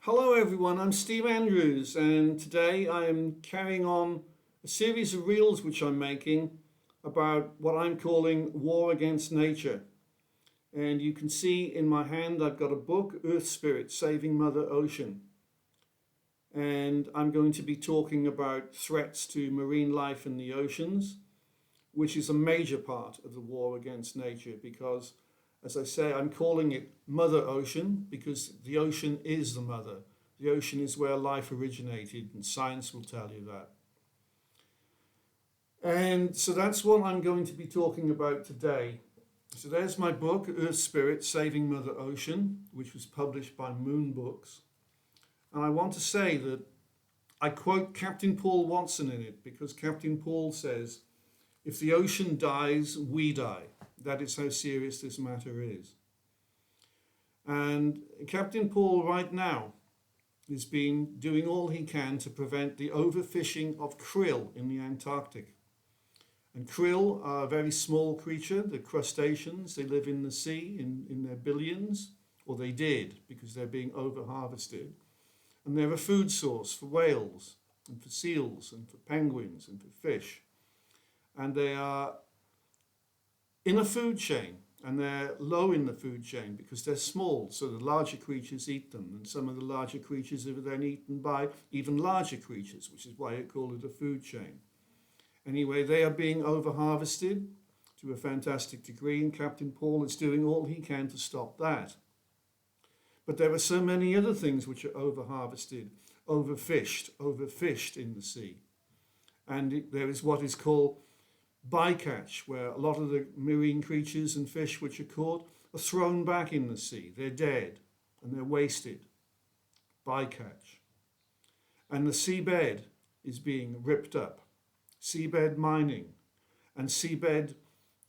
Hello everyone, I'm Steve Andrews, and today I am carrying on a series of reels which I'm making about what I'm calling war against nature. And you can see in my hand I've got a book, Earth Spirit, Saving Mother Ocean. And I'm going to be talking about threats to marine life in the oceans, which is a major part of the war against nature because, as I say, I'm calling it Mother Ocean because the ocean is the mother. The ocean is where life originated, and science will tell you that. And so that's what I'm going to be talking about today. So there's my book, Earth Spirit, Saving Mother Ocean, which was published by Moon Books. And I want to say that I quote Captain Paul Watson in it because Captain Paul says, if the ocean dies, we die. That is how serious this matter is. And Captain Paul right now has been doing all he can to prevent the overfishing of krill in the Antarctic. And krill are a very small creature. They're crustaceans. They live in the sea in their billions, or they did because they're being over-harvested. And they're a food source for whales and for seals and for penguins and for fish. And they are in a food chain, and they're low in the food chain because they're small, so the larger creatures eat them, and some of the larger creatures are then eaten by even larger creatures, which is why I call it a food chain. Anyway, they are being over-harvested to a fantastic degree, and Captain Paul is doing all he can to stop that. But there are so many other things which are over-harvested, overfished in the sea. And there is what is called bycatch, where a lot of the marine creatures and fish which are caught are thrown back in the sea. They're dead and they're wasted. Bycatch. And the seabed is being ripped up. Seabed mining and seabed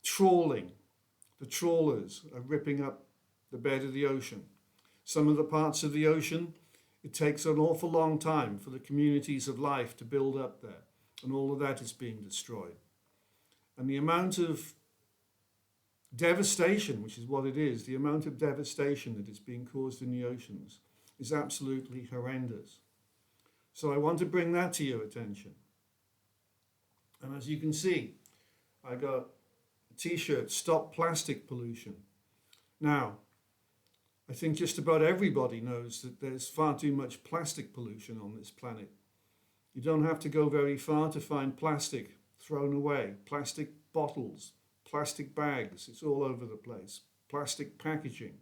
trawling. The trawlers are ripping up the bed of the ocean. Some of the parts of the ocean, it takes an awful long time for the communities of life to build up there, and all of that is being destroyed. And the amount of devastation, which is what it is, the amount of devastation that is being caused in the oceans is absolutely horrendous. So I want to bring that to your attention. And as you can see, I got a t-shirt, Stop Plastic Pollution. Now, I think just about everybody knows that there's far too much plastic pollution on this planet. You don't have to go very far to find plastic thrown away, plastic bottles, plastic bags, it's all over the place, plastic packaging.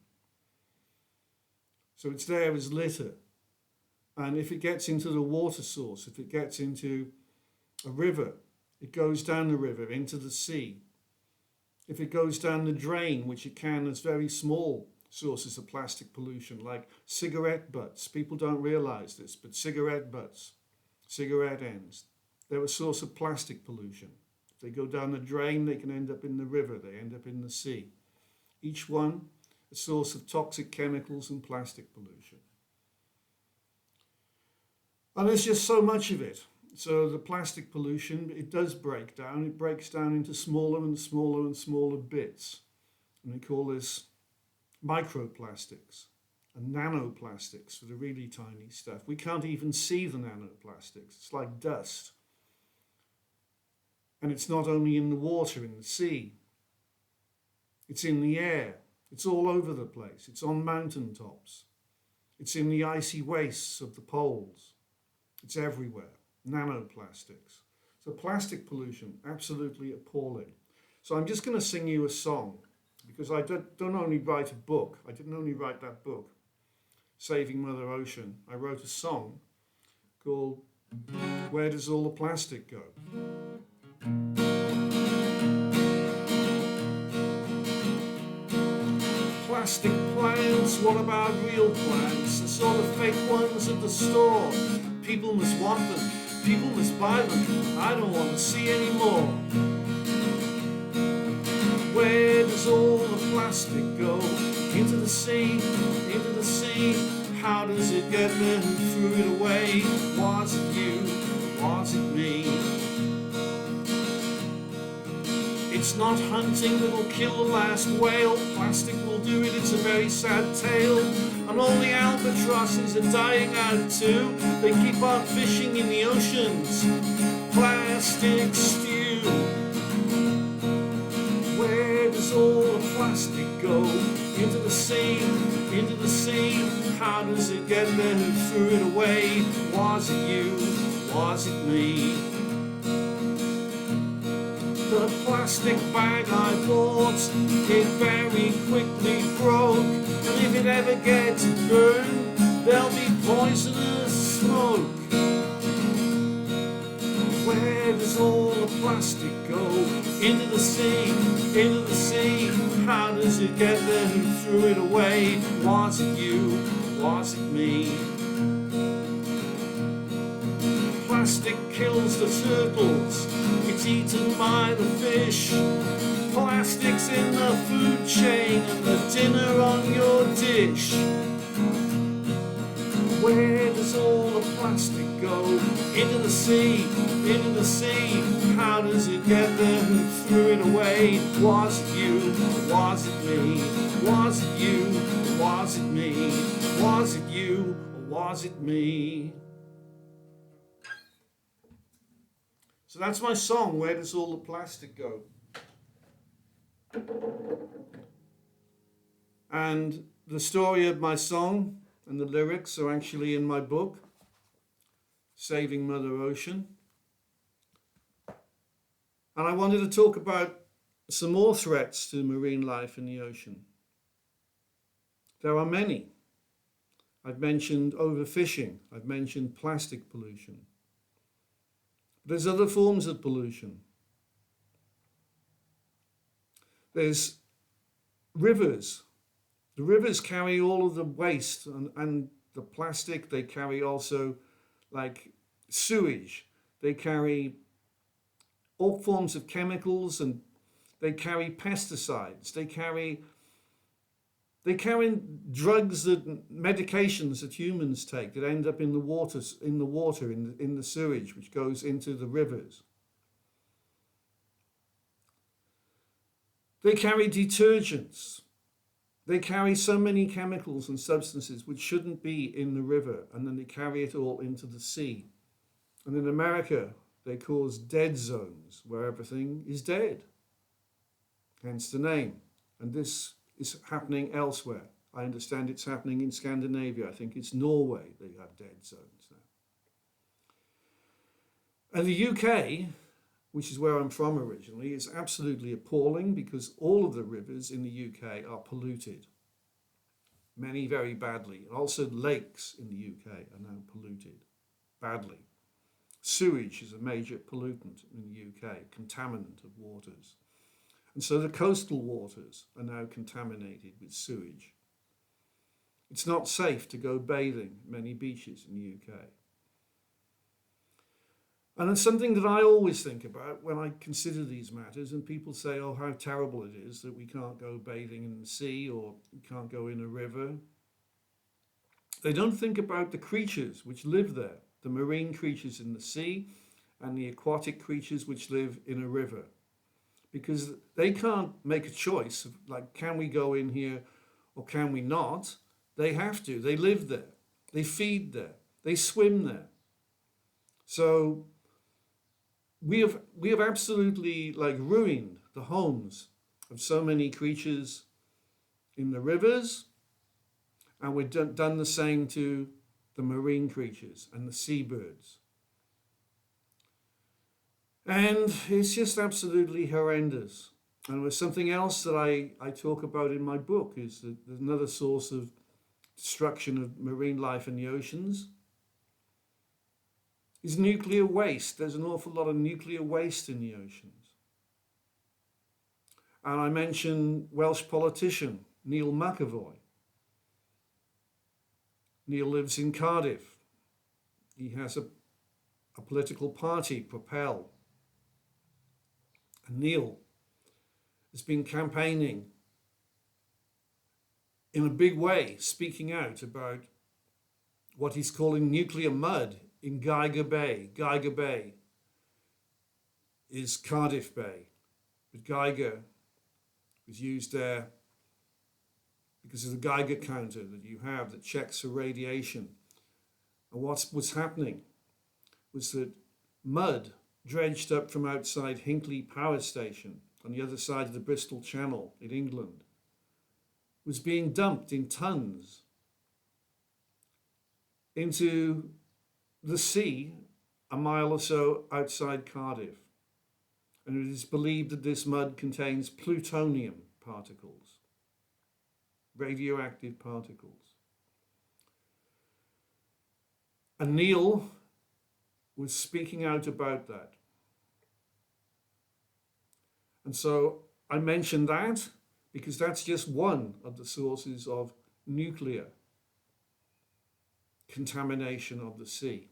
So it's there as litter. And if it gets into the water source, if it gets into a river, it goes down the river into the sea. If it goes down the drain, which it can as very small sources of plastic pollution, like cigarette butts. People don't realize this, but cigarette butts, cigarette ends, they're a source of plastic pollution. If they go down the drain, they can end up in the river, they end up in the sea. Each one a source of toxic chemicals and plastic pollution. And there's just so much of it. So the plastic pollution, it does break down. It breaks down into smaller and smaller and smaller bits. And we call this microplastics and nanoplastics for the really tiny stuff. We can't even see the nanoplastics. It's like dust. And it's not only in the water, in the sea. It's in the air. It's all over the place. It's on mountaintops. It's in the icy wastes of the poles. It's everywhere. Nanoplastics. So plastic pollution, absolutely appalling. So I'm just going to sing you a song because I don't only write a book. I didn't only write that book, Saving Mother Ocean. I wrote a song called Where Does All the Plastic Go? Plastic plants, what about real plants? It's all the fake ones at the store. People must want them, people must buy them. I don't want to see any more. Where does all the plastic go? Into the sea, into the sea. How does it get there? Who threw it away? Was it you? Was it me? It's not hunting that'll kill the last whale. Plastic will do it, it's a very sad tale. And all the albatross albatrosses are dying out too. They keep on fishing in the oceans. Plastic stew. Where does all the plastic go? Into the sea, into the sea. How does it get there? Who threw it away? Was it you? Was it me? The plastic bag I bought, it very quickly broke. And if it ever gets burned, there'll be poisonous smoke. Where does all the plastic go? Into the sea, into the sea. How does it get there? Who threw it away? Was it you? Was it me? Plastic kills the turtles. It's eaten by the fish. Plastic's in the food chain and the dinner on your dish. Where does all the plastic go? Into the sea, into the sea. How does it get there? Who threw it away? Was it you? Was it me? Was it you? Was it me? Was it you? Or was it me? So that's my song, Where Does All the Plastic Go? And the story of my song and the lyrics are actually in my book, Saving Mother Ocean. And I wanted to talk about some more threats to marine life in the ocean. There are many. I've mentioned overfishing. I've mentioned plastic pollution. There's other forms of pollution. There's rivers. The rivers carry all of the waste and the plastic. They carry also like sewage. They carry all forms of chemicals, and they carry pesticides. They carry drugs, medications that humans take that end up in the water, in the sewage, which goes into the rivers. They carry detergents. They carry so many chemicals and substances which shouldn't be in the river, and then they carry it all into the sea. And in America, they cause dead zones where everything is dead. Hence the name. And this is happening elsewhere. I understand it's happening in Scandinavia. I think it's Norway they have dead zones now. And the UK, which is where I'm from originally, is absolutely appalling because all of the rivers in the UK are polluted. Many very badly. And also lakes in the UK are now polluted badly. Sewage is a major pollutant in the UK, contaminant of waters. And so the coastal waters are now contaminated with sewage. It's not safe to go bathing at many beaches in the UK. And it's something that I always think about when I consider these matters, and people say, oh, how terrible it is that we can't go bathing in the sea or we can't go in a river. They don't think about the creatures which live there, the marine creatures in the sea and the aquatic creatures which live in a river. Because they can't make a choice of, like, can we go in here or can we not? They have to. They live there. They feed there. They swim there. So we have absolutely ruined the homes of so many creatures in the rivers, and we've done the same to the marine creatures and the seabirds. And it's just absolutely horrendous. And there's something else that I talk about in my book, is that there's another source of destruction of marine life in the oceans is nuclear waste. There's an awful lot of nuclear waste in the oceans. And I mentioned Welsh politician Neil McEvoy. Neil lives in Cardiff. He has a political party, Propel. And Neil has been campaigning in a big way, speaking out about what he's calling nuclear mud in Geiger Bay. Geiger Bay is Cardiff Bay, but Geiger was used there because of the Geiger counter that you have that checks for radiation. And what was happening was that mud dredged up from outside Hinkley Power Station on the other side of the Bristol Channel in England was being dumped in tons into the sea a mile or so outside Cardiff. And it is believed that this mud contains plutonium particles, radioactive particles. And Neil was speaking out about that. And so I mentioned that because that's just one of the sources of nuclear contamination of the sea.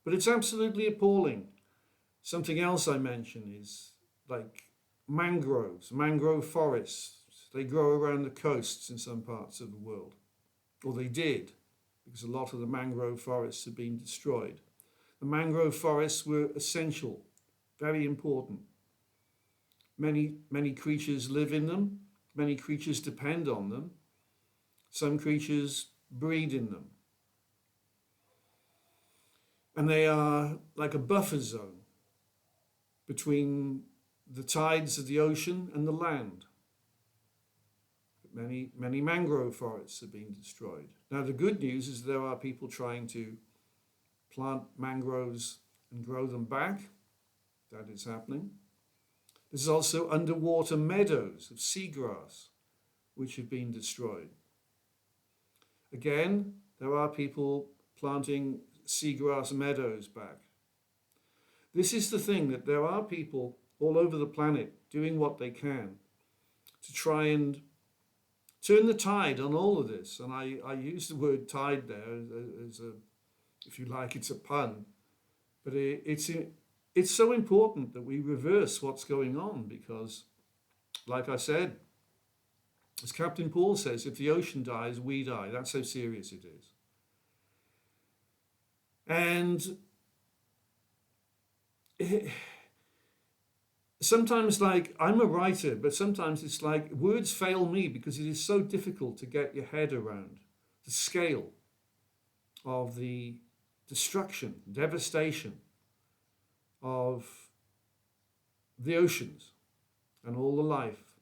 But it's absolutely appalling. Something else I mention is like mangroves, mangrove forests. They grow around the coasts in some parts of the world, or they did, because a lot of the mangrove forests have been destroyed. The mangrove forests were essential, very important. Many creatures live in them, many creatures depend on them, some creatures breed in them. And they are like a buffer zone between the tides of the ocean and the land. Many mangrove forests have been destroyed. Now the good news is there are people trying to plant mangroves and grow them back. That is happening. There's also underwater meadows of seagrass which have been destroyed. Again, there are people planting seagrass meadows back. This is the thing, that there are people all over the planet doing what they can to try and turn the tide on all of this. And I use the word tide there as a, if you like, it's a pun. But it's so important that we reverse what's going on because, like I said, as Captain Paul says, if the ocean dies, we die. That's how serious it is. And sometimes, like, I'm a writer, but sometimes it's like words fail me because it is so difficult to get your head around the scale of the destruction, devastation of the oceans and all the life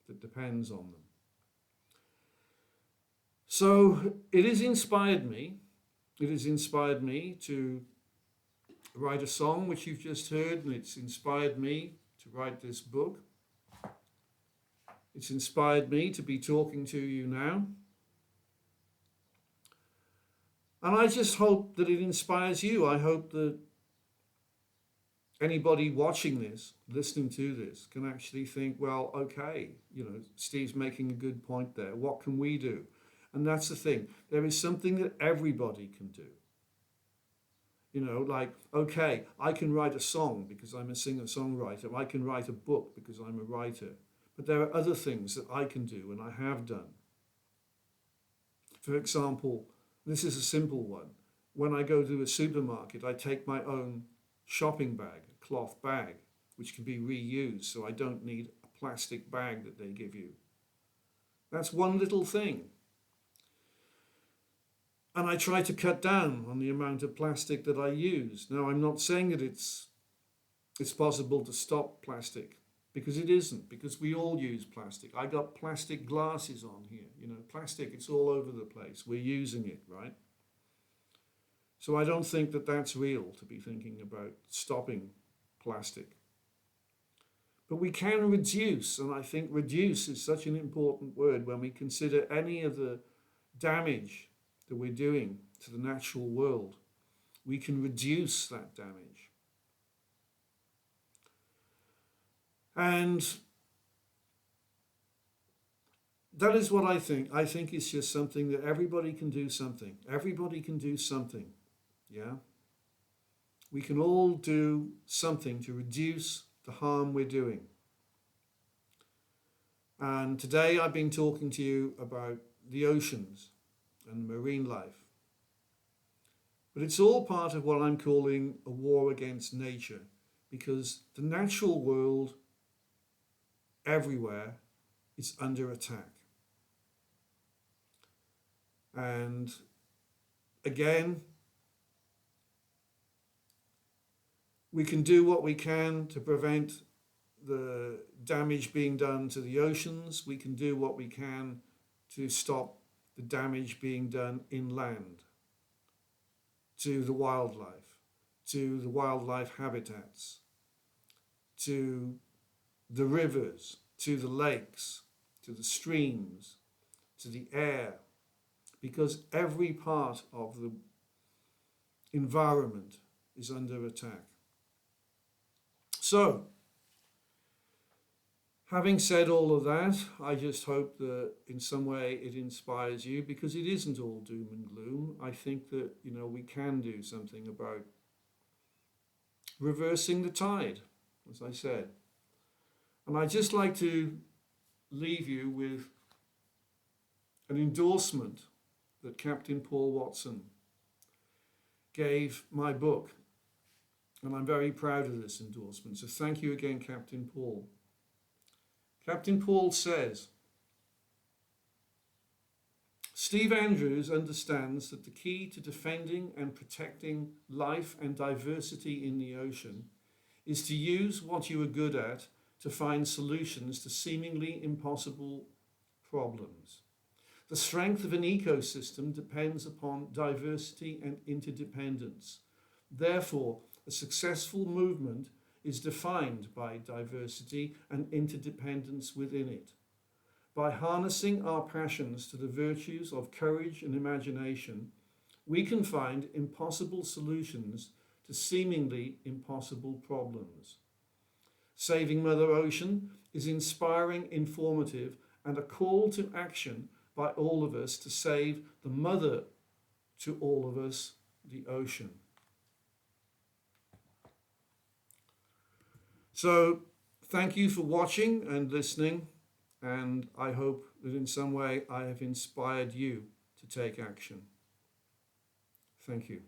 that depends on them. So it has inspired me. It has inspired me to write a song, which you've just heard, and it's inspired me to write this book. It's inspired me to be talking to you now. And I just hope that it inspires you. I hope that anybody watching this, listening to this, can actually think, well, okay, Steve's making a good point there. What can we do? And that's the thing. There is something that everybody can do. Like, okay, I can write a song because I'm a singer-songwriter. I can write a book because I'm a writer. But there are other things that I can do and I have done. For example, this is a simple one. When I go to a supermarket, I take my own shopping bag, a cloth bag, which can be reused, so I don't need a plastic bag that they give you. That's one little thing. And I try to cut down on the amount of plastic that I use. Now, I'm not saying that it's possible to stop plastic, because it isn't, because we all use plastic. I got plastic glasses on here. Plastic, it's all over the place. We're using it, right? So I don't think that that's real, to be thinking about stopping plastic. But we can reduce, and I think reduce is such an important word when we consider any of the damage that we're doing to the natural world. We can reduce that damage. And that is what I think. I think it's just something that everybody can do something. Everybody can do something. Yeah? We can all do something to reduce the harm we're doing. And today I've been talking to you about the oceans and marine life. But it's all part of what I'm calling a war against nature, because the natural world everywhere is under attack. And again, we can do what we can to prevent the damage being done to the oceans. We can do what we can to stop the damage being done inland to the wildlife habitats, to the rivers, to the lakes, to the streams, to the air, because every part of the environment is under attack. So, having said all of that, I just hope that in some way it inspires you, because it isn't all doom and gloom. I think that, we can do something about reversing the tide, as I said. And I'd just like to leave you with an endorsement that Captain Paul Watson gave my book. And I'm very proud of this endorsement. So thank you again, Captain Paul. Captain Paul says, Steve Andrews understands that the key to defending and protecting life and diversity in the ocean is to use what you are good at to find solutions to seemingly impossible problems. The strength of an ecosystem depends upon diversity and interdependence. Therefore, a successful movement is defined by diversity and interdependence within it. By harnessing our passions to the virtues of courage and imagination, we can find impossible solutions to seemingly impossible problems. Saving Mother Ocean is inspiring, informative, and a call to action by all of us to save the mother to all of us, the ocean. So, thank you for watching and listening, and I hope that in some way I have inspired you to take action. Thank you.